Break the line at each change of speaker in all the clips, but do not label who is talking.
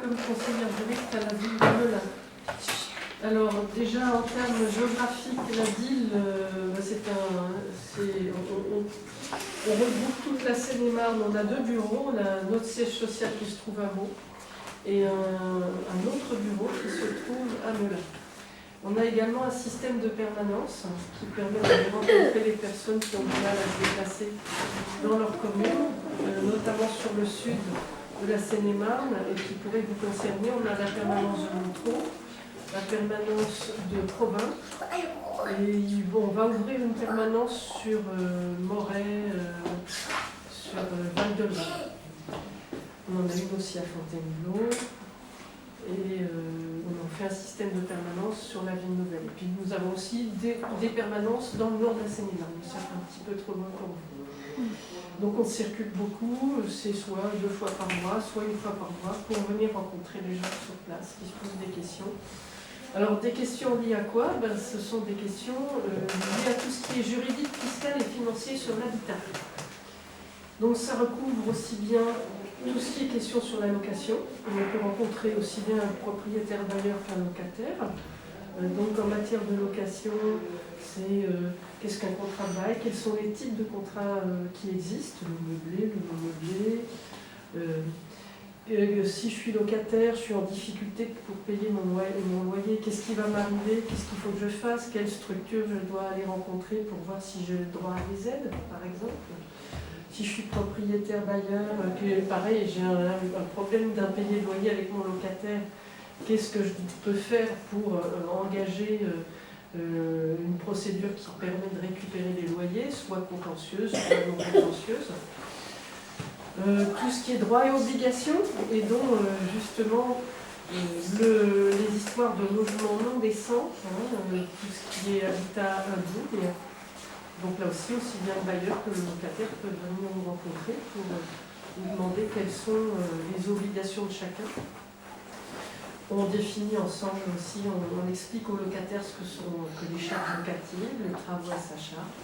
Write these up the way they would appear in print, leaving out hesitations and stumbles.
comme conseillère directe à la ville de Melun. Alors déjà en termes géographiques, la ville, on regroupe toute la Seine-et-Marne. On a 2 bureaux, on a notre siège social qui se trouve à Meaux et un autre bureau qui se trouve à Melun. On a également un système de permanence qui permet de rencontrer les personnes qui ont du mal à se déplacer dans leur commune, notamment sur le sud de la Seine-et-Marne et qui pourrait vous concerner. On a la permanence de Montreux, la permanence de Provins et on va ouvrir une permanence sur Moret, sur Val-de-Loire. On en a une aussi à Fontainebleau. Et on en fait un système de permanence sur la ville nouvelle. Et puis nous avons aussi des permanences dans le nord de la Seine-et-Marne, mais c'est un petit peu trop loin pour vous. Donc on circule beaucoup, c'est soit 2 fois par mois, soit 1 fois par mois, pour venir rencontrer les gens sur place qui se posent des questions. Alors des questions liées à quoi? Ce sont des questions liées à tout ce qui est juridique, fiscal et financier sur l'habitat. Donc ça recouvre aussi bien tout ce qui est question sur la location. On peut rencontrer aussi bien un propriétaire bailleur qu'un locataire. Donc en matière de location, c'est qu'est-ce qu'un contrat de bail, quels sont les types de contrats qui existent, le meublé, le non meublé. Si je suis locataire, je suis en difficulté pour payer mon loyer, qu'est-ce qui va m'arriver, qu'est-ce qu'il faut que je fasse, quelle structure je dois aller rencontrer pour voir si j'ai le droit à des aides, par exemple. Si je suis propriétaire bailleur, pareil, j'ai un problème d'impayé de loyer avec mon locataire, qu'est-ce que je peux faire pour engager une procédure qui permet de récupérer les loyers, soit contentieuse, soit non contentieuse. Tout ce qui est droits et obligations, et dont justement les histoires de logements non décents, tout ce qui est habitat indigne. Donc là aussi bien le bailleur que le locataire peuvent venir nous rencontrer pour nous demander quelles sont les obligations de chacun. On définit ensemble aussi, on explique aux locataires ce que sont les charges locatives, les travaux à sa charge.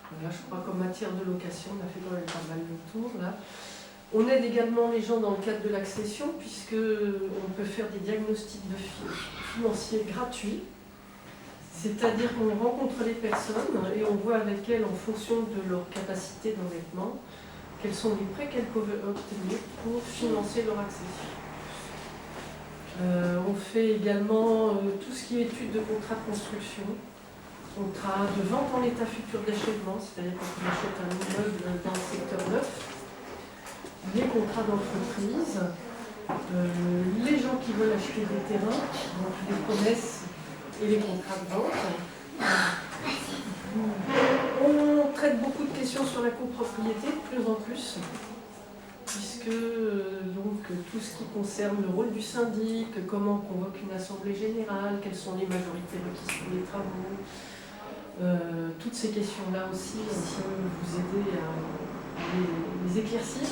Voilà, je crois qu'en matière de location, on a fait quand même pas mal de tours là. On aide également les gens dans le cadre de l'accession, puisqu'on peut faire des diagnostics financiers gratuits. C'est-à-dire qu'on rencontre les personnes et on voit avec elles, en fonction de leur capacité d'endettement, quels sont les prêts qu'elles peuvent obtenir pour financer leur accession. On fait également tout ce qui est étude de contrat de construction, contrat de vente en état futur d'achèvement, c'est-à-dire quand on achète un immeuble dans le secteur neuf, les contrats d'entreprise, les gens qui veulent acheter des terrains, donc les promesses et les contrats de vente. On traite beaucoup de questions sur la copropriété, de plus en plus, puisque donc, tout ce qui concerne le rôle du syndic, comment on convoque une assemblée générale, quelles sont les majorités requises pour les travaux, toutes ces questions-là aussi, on peut vous aider à les éclaircir.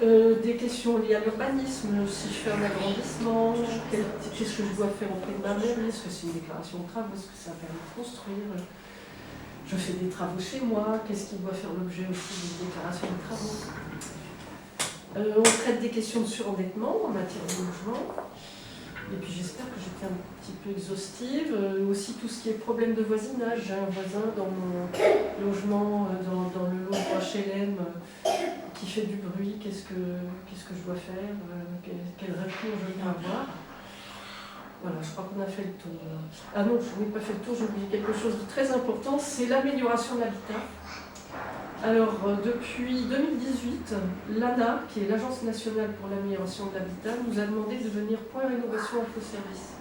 Des questions liées à l'urbanisme, si je fais un agrandissement, qu'est-ce que je dois faire auprès de ma mairie, est-ce que c'est une déclaration de travaux, est-ce que c'est un permis de construire, je fais des travaux chez moi, qu'est-ce qui doit faire l'objet aussi d'une déclaration de travaux. On traite des questions de surendettement en matière de logement, et puis j'espère que j'étais un petit peu exhaustive, aussi tout ce qui est problème de voisinage, j'ai un voisin dans mon logement, dans le logement HLM, qui fait du bruit, qu'est-ce que je dois faire, quel recours je dois avoir. Voilà, je crois qu'on a fait le tour. Ah non, je n'ai pas fait le tour, j'ai oublié quelque chose de très important, c'est l'amélioration de l'habitat. Alors, depuis 2018, l'ANA, qui est l'Agence nationale pour l'amélioration de l'habitat, nous a demandé de devenir point rénovation info-service.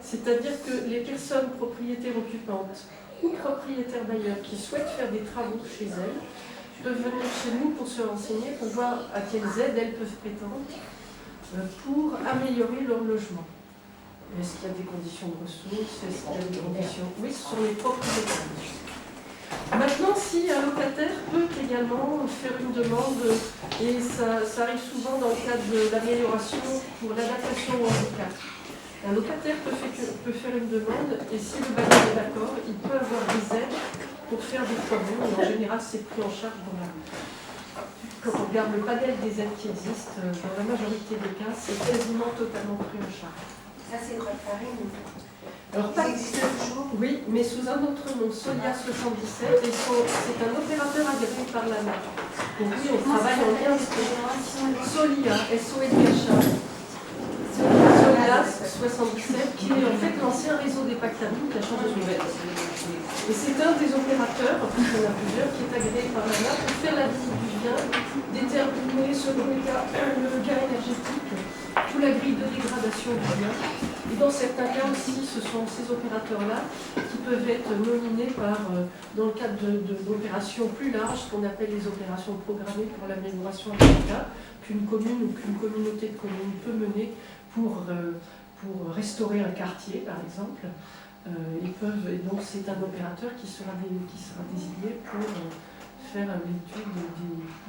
C'est-à-dire que les personnes propriétaires occupantes ou propriétaires bailleurs qui souhaitent faire des travaux chez elles peuvent venir chez nous pour se renseigner, pour voir à quelles aides elles peuvent prétendre pour améliorer leur logement. Est-ce qu'il y a des conditions de ressources? Est-ce qu'il y a des conditions? Oui, ce sont les propriétaires. Maintenant, si un locataire peut également faire une demande, et ça arrive souvent dans le cadre de l'amélioration pour l'adaptation au handicap. Un locataire peut faire une demande, et si le bailleur est d'accord, il peut avoir des aides pour faire des travaux, et en général c'est pris en charge dans la rue. quand on regarde le panel des aides qui existent, dans la majorité des cas, c'est quasiment totalement pris en charge.
Ça, c'est droit de farine.
Alors,
Ça existe toujours.
oui, mais sous un autre nom, Solia 77, et c'est un opérateur agréé par la NAF. Donc oui, on travaille en lien avec Solia, SOLIH, Solia 77, qui est en fait l'ancien réseau des Pactamis qui a changé de nouvelle. Et c'est un des opérateurs, en fait il y en a plusieurs, qui est agréé par la NAF pour faire la visite du bien, déterminer selon le gain énergétique, toute la grille de dégradation du bien. Et dans certains cas aussi, ce sont ces opérateurs-là qui peuvent être nominés dans le cadre d'opérations plus larges, ce qu'on appelle les opérations programmées pour l'amélioration de l'habitat, qu'une commune ou qu'une communauté de communes peut mener pour restaurer un quartier, par exemple. Et donc c'est un opérateur qui sera désigné pour faire l'étude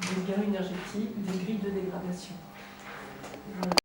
des gains énergétiques, des grilles de dégradation. Voilà.